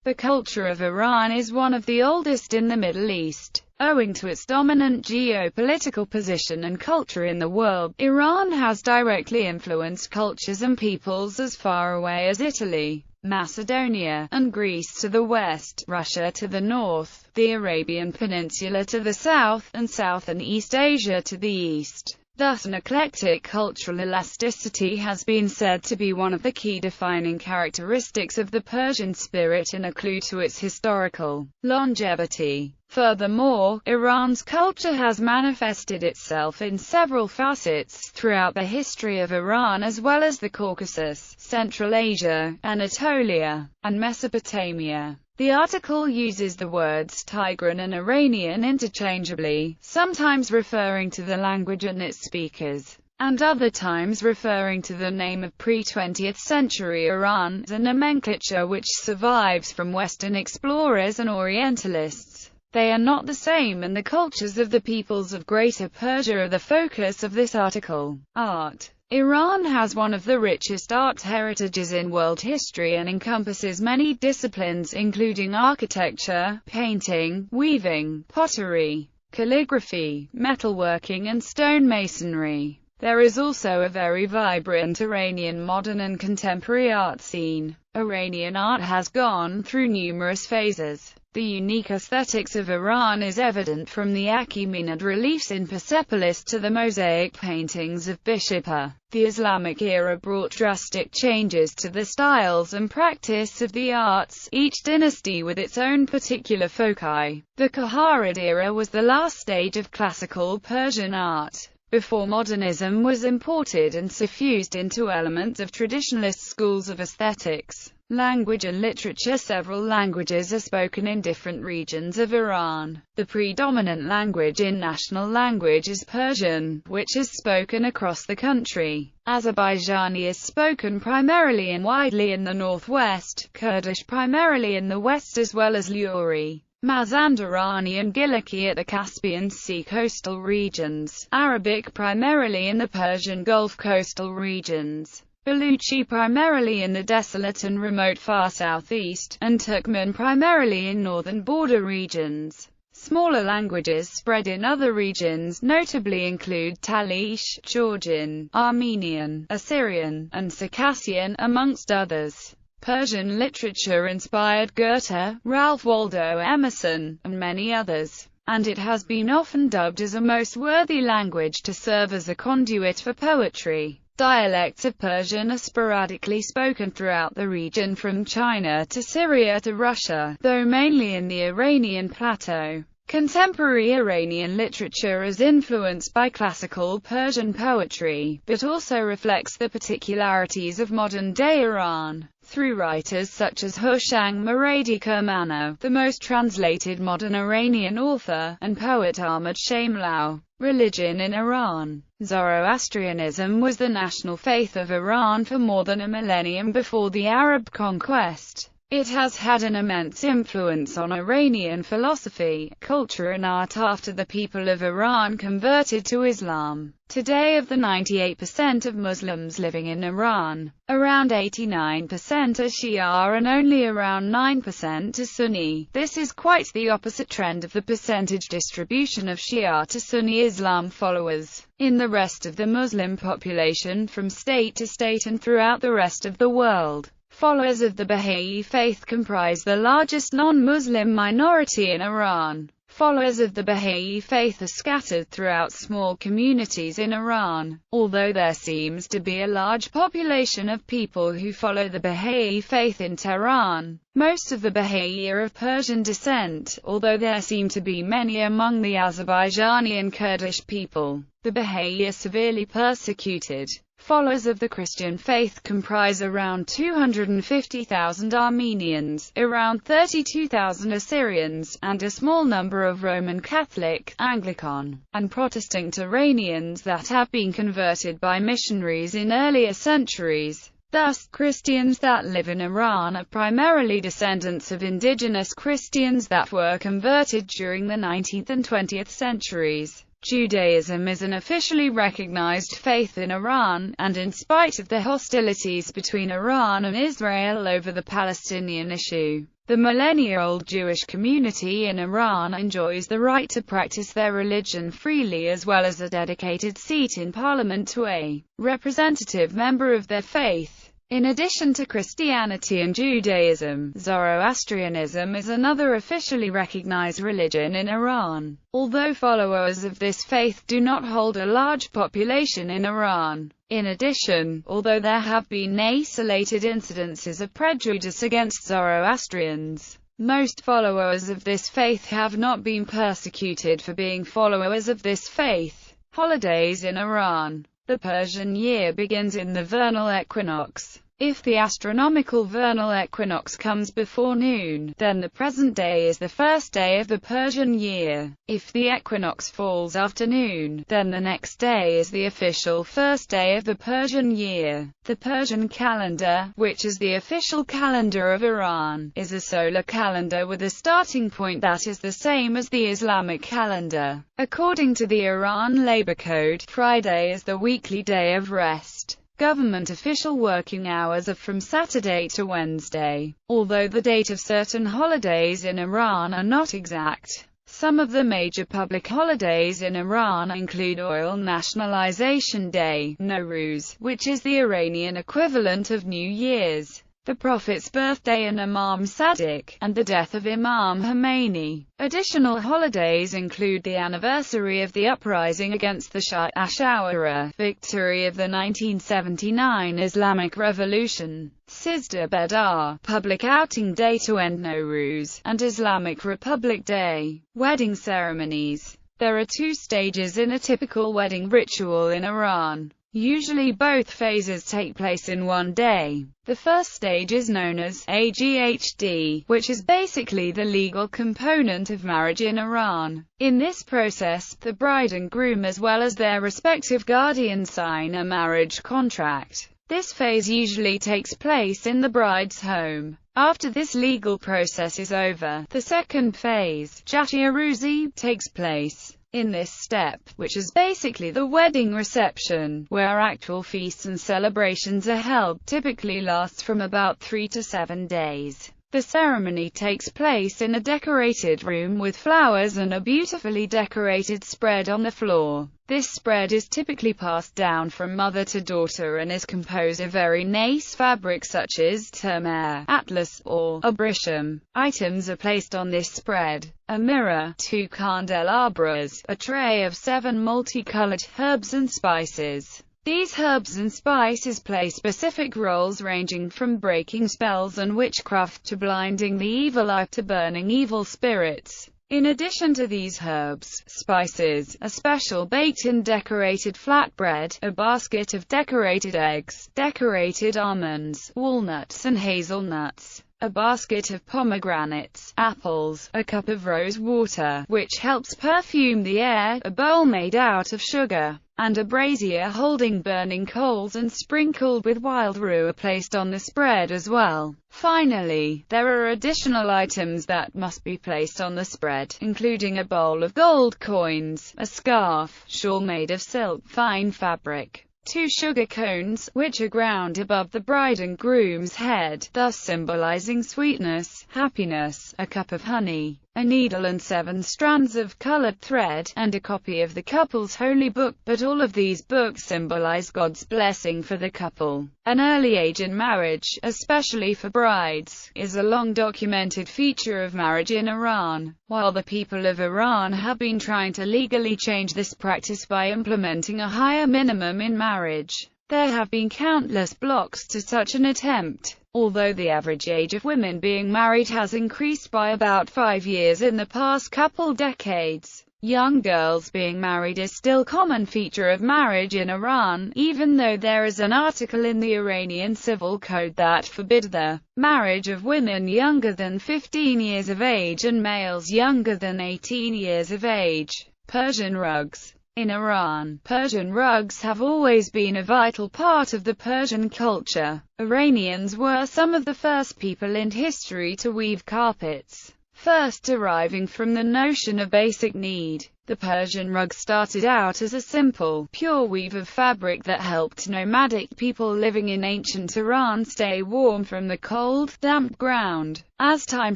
The culture of Iran is one of the oldest in the Middle East. Owing to its dominant geopolitical position and culture in the world, Iran has directly influenced cultures and peoples as far away as Italy, Macedonia, and Greece to the west, Russia to the north, the Arabian Peninsula to the south, and South and East Asia to the east. Thus an eclectic cultural elasticity has been said to be one of the key defining characteristics of the Persian spirit and a clue to its historical longevity. Furthermore, Iran's culture has manifested itself in several facets throughout the history of Iran as well as the Caucasus, Central Asia, Anatolia, and Mesopotamia. The article uses the words Tigran and Iranian interchangeably, sometimes referring to the language and its speakers, and other times referring to the name of pre-20th century Iran, a nomenclature which survives from Western explorers and Orientalists. They are not the same, and the cultures of the peoples of Greater Persia are the focus of this article. Art. Iran has one of the richest art heritages in world history and encompasses many disciplines including architecture, painting, weaving, pottery, calligraphy, metalworking and stonemasonry. There is also a very vibrant Iranian modern and contemporary art scene. Iranian art has gone through numerous phases. The unique aesthetics of Iran is evident from the Achaemenid reliefs in Persepolis to the mosaic paintings of Bishapur. The Islamic era brought drastic changes to the styles and practice of the arts, each dynasty with its own particular foci. The Kaharid era was the last stage of classical Persian art, before modernism was imported and suffused into elements of traditionalist schools of aesthetics. Language and literature. Several languages are spoken in different regions of Iran. The predominant language in national language is Persian, which is spoken across the country. Azerbaijani is spoken primarily and widely in the northwest, Kurdish primarily in the west as well as Luri, Mazandarani and Giliki at the Caspian Sea coastal regions, Arabic primarily in the Persian Gulf coastal regions, Baluchi primarily in the desolate and remote far southeast, and Turkmen primarily in northern border regions. Smaller languages spread in other regions notably include Talish, Georgian, Armenian, Assyrian, and Circassian, amongst others. Persian literature inspired Goethe, Ralph Waldo Emerson, and many others, and it has been often dubbed as a most worthy language to serve as a conduit for poetry. Dialects of Persian are sporadically spoken throughout the region from China to Syria to Russia, though mainly in the Iranian plateau. Contemporary Iranian literature is influenced by classical Persian poetry, but also reflects the particularities of modern-day Iran, through writers such as Hushang Muradi Kermano, the most translated modern Iranian author, and poet Ahmad Shamlou. Religion in Iran. Zoroastrianism was the national faith of Iran for more than a millennium before the Arab conquest. It has had an immense influence on Iranian philosophy, culture and art after the people of Iran converted to Islam. Today, of the 98% of Muslims living in Iran, around 89% are Shia and only around 9% are Sunni. This is quite the opposite trend of the percentage distribution of Shia to Sunni Islam followers in the rest of the Muslim population from state to state and throughout the rest of the world. Followers of the Baha'i faith comprise the largest non-Muslim minority in Iran. Followers of the Baha'i faith are scattered throughout small communities in Iran. Although there seems to be a large population of people who follow the Baha'i faith in Tehran, most of the Baha'i are of Persian descent, although there seem to be many among the Azerbaijani and Kurdish people. The Baha'i are severely persecuted. Followers of the Christian faith comprise around 250,000 Armenians, around 32,000 Assyrians, and a small number of Roman Catholic, Anglican, and Protestant Iranians that have been converted by missionaries in earlier centuries. Thus, Christians that live in Iran are primarily descendants of indigenous Christians that were converted during the 19th and 20th centuries. Judaism is an officially recognized faith in Iran, and in spite of the hostilities between Iran and Israel over the Palestinian issue, The millennia-old Jewish community in Iran enjoys the right to practice their religion freely, as well as a dedicated seat in parliament to a representative member of their faith. In addition to Christianity and Judaism, Zoroastrianism is another officially recognized religion in Iran, although followers of this faith do not hold a large population in Iran. In addition, although there have been isolated incidences of prejudice against Zoroastrians, most followers of this faith have not been persecuted for being followers of this faith. Holidays in Iran. The Persian year begins in the vernal equinox. If the astronomical vernal equinox comes before noon, then the present day is the first day of the Persian year. If the equinox falls after noon, then the next day is the official first day of the Persian year. The Persian calendar, which is the official calendar of Iran, is a solar calendar with a starting point that is the same as the Islamic calendar. According to the Iran Labor Code, Friday is the weekly day of rest. Government official working hours are from Saturday to Wednesday, although the date of certain holidays in Iran are not exact. Some of the major public holidays in Iran include Oil Nationalization Day, Nowruz, which is the Iranian equivalent of New Year's, the Prophet's birthday and Imam Sadiq, and the death of Imam Khomeini. Additional holidays include the anniversary of the uprising against the Shah Ashura, victory of the 1979 Islamic Revolution, Sizdah Bedar, public outing day to end Nowruz, and Islamic Republic Day. Wedding ceremonies. There are two stages in a typical wedding ritual in Iran. Usually both phases take place in one day. The first stage is known as AGHD, which is basically the legal component of marriage in Iran. In this process, the bride and groom as well as their respective guardian sign a marriage contract. This phase usually takes place in the bride's home. After this legal process is over, the second phase, Jashiroozi, takes place. In this step, which is basically the wedding reception, where actual feasts and celebrations are held, typically lasts from about 3 to 7 days. The ceremony takes place in a decorated room with flowers and a beautifully decorated spread on the floor. This spread is typically passed down from mother to daughter and is composed of very nice fabrics such as turmeric, atlas, or abrisham. Items are placed on this spread: a mirror, 2 candelabras, a tray of 7 multicolored herbs and spices. These herbs and spices play specific roles ranging from breaking spells and witchcraft to blinding the evil eye to burning evil spirits. In addition to these herbs, spices, a special baked-in decorated flatbread, a basket of decorated eggs, decorated almonds, walnuts and hazelnuts, a basket of pomegranates, apples, a cup of rose water, which helps perfume the air, a bowl made out of sugar, and a brazier holding burning coals and sprinkled with wild rue are placed on the spread as well. Finally, there are additional items that must be placed on the spread, including a bowl of gold coins, a scarf, shawl made of silk, fine fabric, 2 sugar cones, which are ground above the bride and groom's head, thus symbolizing sweetness, happiness, a cup of honey, a needle and 7 strands of colored thread, and a copy of the couple's holy book, but all of these books symbolize God's blessing for the couple. An early age in marriage, especially for brides, is a long-documented feature of marriage in Iran. While the people of Iran have been trying to legally change this practice by implementing a higher minimum in marriage, there have been countless blocks to such an attempt. Although the average age of women being married has increased by about 5 years in the past couple decades, young girls being married is still a common feature of marriage in Iran, even though there is an article in the Iranian Civil Code that forbids the marriage of women younger than 15 years of age and males younger than 18 years of age. Persian rugs. In Iran, Persian rugs have always been a vital part of the Persian culture. Iranians were some of the first people in history to weave carpets. First deriving from the notion of basic need, the Persian rug started out as a simple, pure weave of fabric that helped nomadic people living in ancient Iran stay warm from the cold, damp ground. As time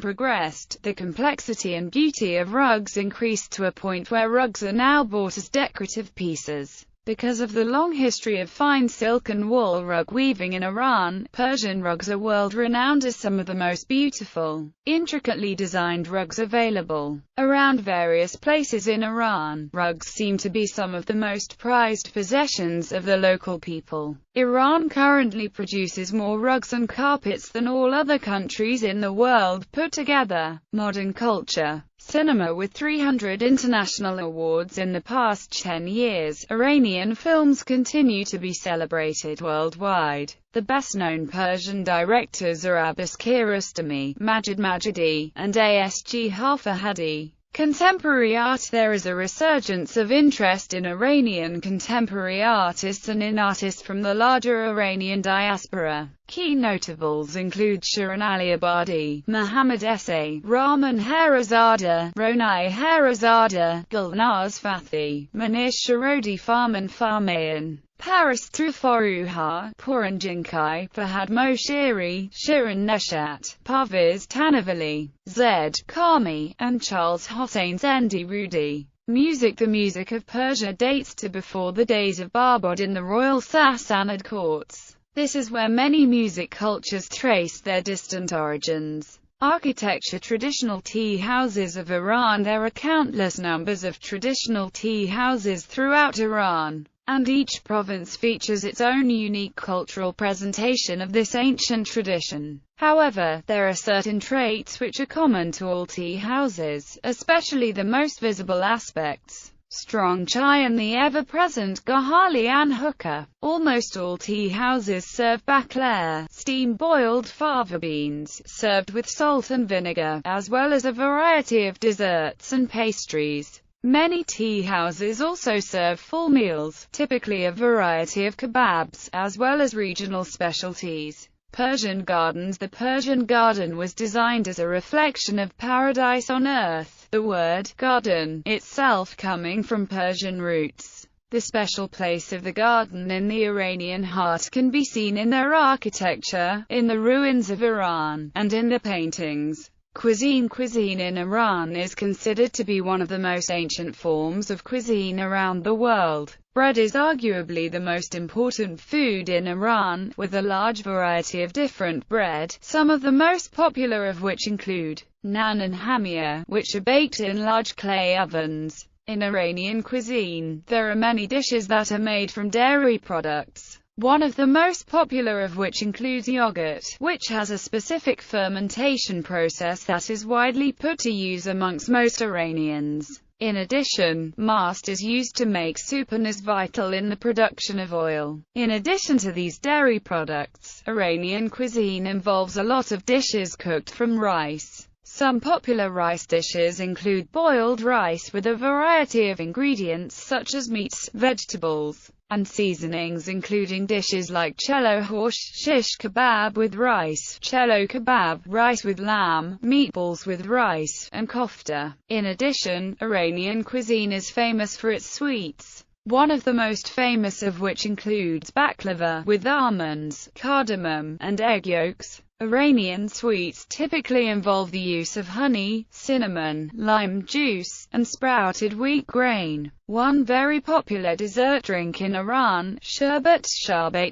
progressed, the complexity and beauty of rugs increased to a point where rugs are now bought as decorative pieces. Because of the long history of fine silk and wool rug weaving in Iran, Persian rugs are world-renowned as some of the most beautiful, intricately designed rugs available. Around various places in Iran, rugs seem to be some of the most prized possessions of the local people. Iran currently produces more rugs and carpets than all other countries in the world put together. Modern culture. Cinema. With 300 international awards in the past 10 years, Iranian films continue to be celebrated worldwide. The best-known Persian directors are Abbas Kiarostami, Majid Majidi, and Asg Hafahadi. Contemporary art. There is a resurgence of interest in Iranian contemporary artists and in artists from the larger Iranian diaspora. Key notables include Shirin Ali Abadi, Mohammad Essay, Rahman Herazada, Ronai Herazada, Gulnaz Fathi, Manish Sharodi, Farman Farmayan, Paris Truforuha, Puran Jinkai, Fahad Moshiri, Shirin Neshat, Parviz Tanavali, Zed Kami, and Charles Hossein Zendi Rudi. Music. The music of Persia dates to before the days of Barbad in the royal Sassanid courts. This is where many music cultures trace their distant origins. Architecture. Traditional tea houses of Iran. There are countless numbers of traditional tea houses throughout Iran, and each province features its own unique cultural presentation of this ancient tradition. However, there are certain traits which are common to all tea houses, especially the most visible aspects: strong chai and the ever-present Gahalian hookah. Almost all tea houses serve baklar, steam-boiled fava beans, served with salt and vinegar, as well as a variety of desserts and pastries. Many tea houses also serve full meals, typically a variety of kebabs, as well as regional specialties. Persian gardens. The Persian garden was designed as a reflection of paradise on earth, the word garden itself coming from Persian roots. The special place of the garden in the Iranian heart can be seen in their architecture, in the ruins of Iran, and in the paintings. Cuisine in Iran is considered to be one of the most ancient forms of cuisine around the world. Bread is arguably the most important food in Iran, with a large variety of different bread, some of the most popular of which include naan and hamia, which are baked in large clay ovens. In Iranian cuisine, there are many dishes that are made from dairy products, one of the most popular of which includes yogurt, which has a specific fermentation process that is widely put to use amongst most Iranians. In addition, mast is used to make soup and is vital in the production of oil. In addition to these dairy products, Iranian cuisine involves a lot of dishes cooked from rice. Some popular rice dishes include boiled rice with a variety of ingredients such as meats, vegetables, and seasonings, including dishes like cello horsh, shish kebab with rice, cello kebab, rice with lamb, meatballs with rice, and kofta. In addition, Iranian cuisine is famous for its sweets, one of the most famous of which includes baklava, with almonds, cardamom, and egg yolks. Iranian sweets typically involve the use of honey, cinnamon, lime juice, and sprouted wheat grain. One very popular dessert drink in Iran, sherbet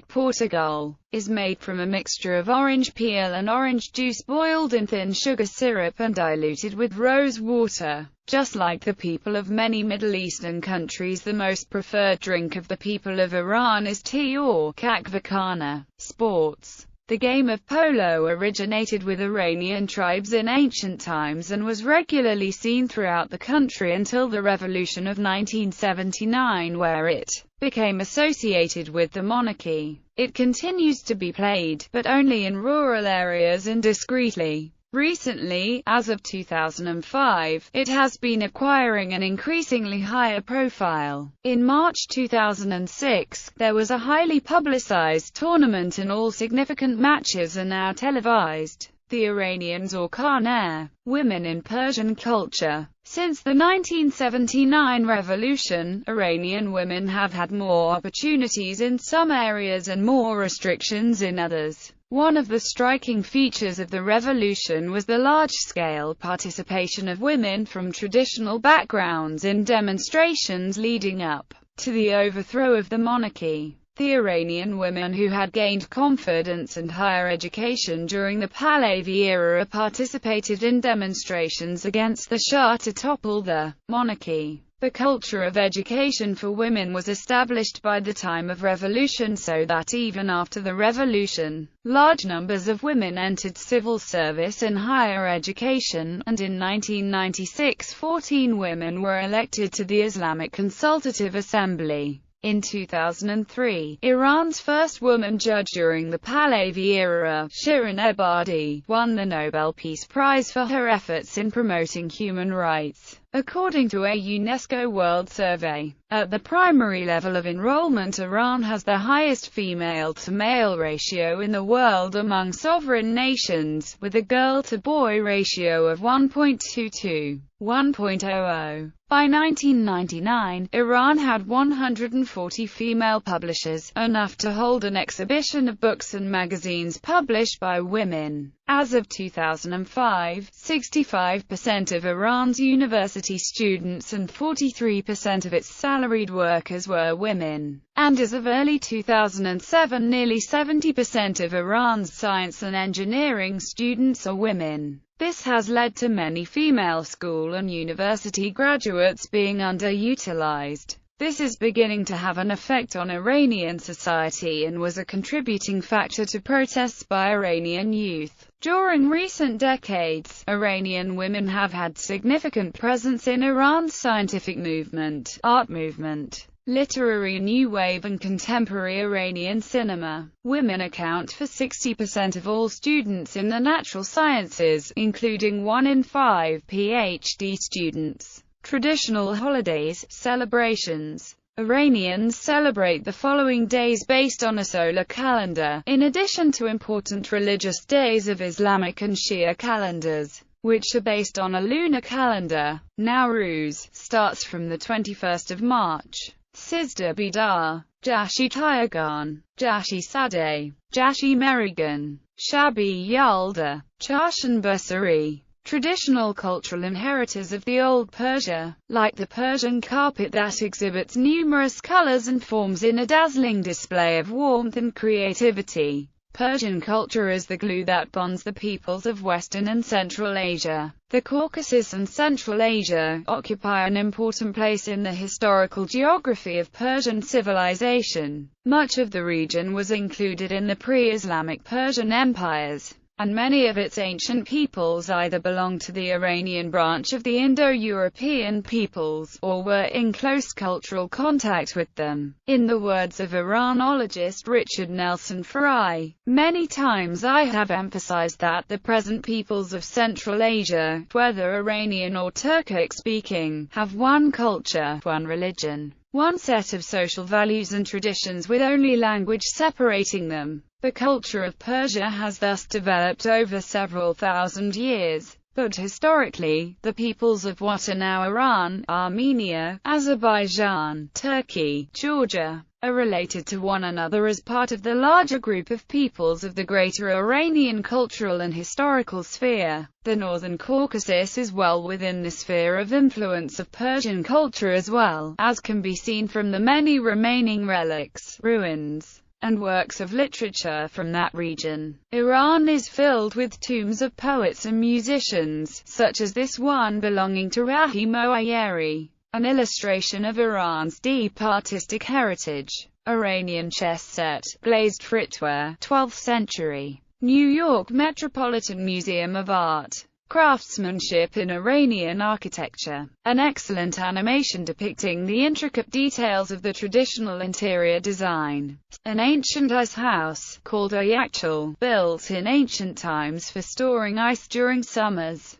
Portugal, is made from a mixture of orange peel and orange juice boiled in thin sugar syrup and diluted with rose water. Just like the people of many Middle Eastern countries, the most preferred drink of the people of Iran is tea or kakvakana. Sports. The game of polo originated with Iranian tribes in ancient times and was regularly seen throughout the country until the revolution of 1979, where it became associated with the monarchy. It continues to be played, but only in rural areas and discreetly. Recently, as of 2005, it has been acquiring an increasingly higher profile. In March 2006, there was a highly publicized tournament and all significant matches are now televised. The Iranians or Khanae, women in Persian culture. Since the 1979 revolution, Iranian women have had more opportunities in some areas and more restrictions in others. One of the striking features of the revolution was the large-scale participation of women from traditional backgrounds in demonstrations leading up to the overthrow of the monarchy. The Iranian women who had gained confidence and higher education during the Pahlavi era participated in demonstrations against the Shah to topple the monarchy. The culture of education for women was established by the time of revolution so that even after the revolution, large numbers of women entered civil service and higher education, and in 1996 14 women were elected to the Islamic Consultative Assembly. In 2003, Iran's first woman judge during the Pahlavi era, Shirin Ebadi, won the Nobel Peace Prize for her efforts in promoting human rights. According to a UNESCO World Survey, at the primary level of enrollment, Iran has the highest female-to-male ratio in the world among sovereign nations, with a girl-to-boy ratio of 1.22. 1.00. By 1999, Iran had 140 female publishers, enough to hold an exhibition of books and magazines published by women. As of 2005, 65% of Iran's university students and 43% of its salaried workers were women. And as of early 2007, nearly 70% of Iran's science and engineering students are women. This has led to many female school and university graduates being underutilized. This is beginning to have an effect on Iranian society and was a contributing factor to protests by Iranian youth. During recent decades, Iranian women have had significant presence in Iran's scientific movement, art movement, literary new wave and contemporary Iranian cinema. Women account for 60% of all students in the natural sciences, including 1 in 5 PhD students. Traditional holidays, celebrations. Iranians celebrate the following days based on a solar calendar, in addition to important religious days of Islamic and Shia calendars, which are based on a lunar calendar. Nowruz starts from the 21st of March. Sizda Bidar, Jashi Tayagan, Jashi Sadeh, Jashi Merigan, Shabi Yalda, Charshan Basari. Traditional cultural inheritors of the Old Persia, like the Persian carpet that exhibits numerous colors and forms in a dazzling display of warmth and creativity. Persian culture is the glue that bonds the peoples of Western and Central Asia. The Caucasus and Central Asia occupy an important place in the historical geography of Persian civilization. Much of the region was included in the pre-Islamic Persian empires, and many of its ancient peoples either belonged to the Iranian branch of the Indo-European peoples, or were in close cultural contact with them. In the words of Iranologist Richard Nelson Fry, many times I have emphasized that the present peoples of Central Asia, whether Iranian or Turkic-speaking, have one culture, one religion, one set of social values and traditions with only language separating them. The culture of Persia has thus developed over several thousand years, but historically, the peoples of what are now Iran, Armenia, Azerbaijan, Turkey, Georgia, are related to one another as part of the larger group of peoples of the greater Iranian cultural and historical sphere. The Northern Caucasus is well within the sphere of influence of Persian culture as well, as can be seen from the many remaining relics, ruins, and works of literature from that region. Iran is filled with tombs of poets and musicians, such as this one belonging to Rahim Moayyeri, an illustration of Iran's deep artistic heritage. Iranian chess set, glazed fritware, 12th century. New York Metropolitan Museum of Art. Craftsmanship in Iranian architecture. An excellent animation depicting the intricate details of the traditional interior design. An ancient ice house, called a yakhchal, built in ancient times for storing ice during summers.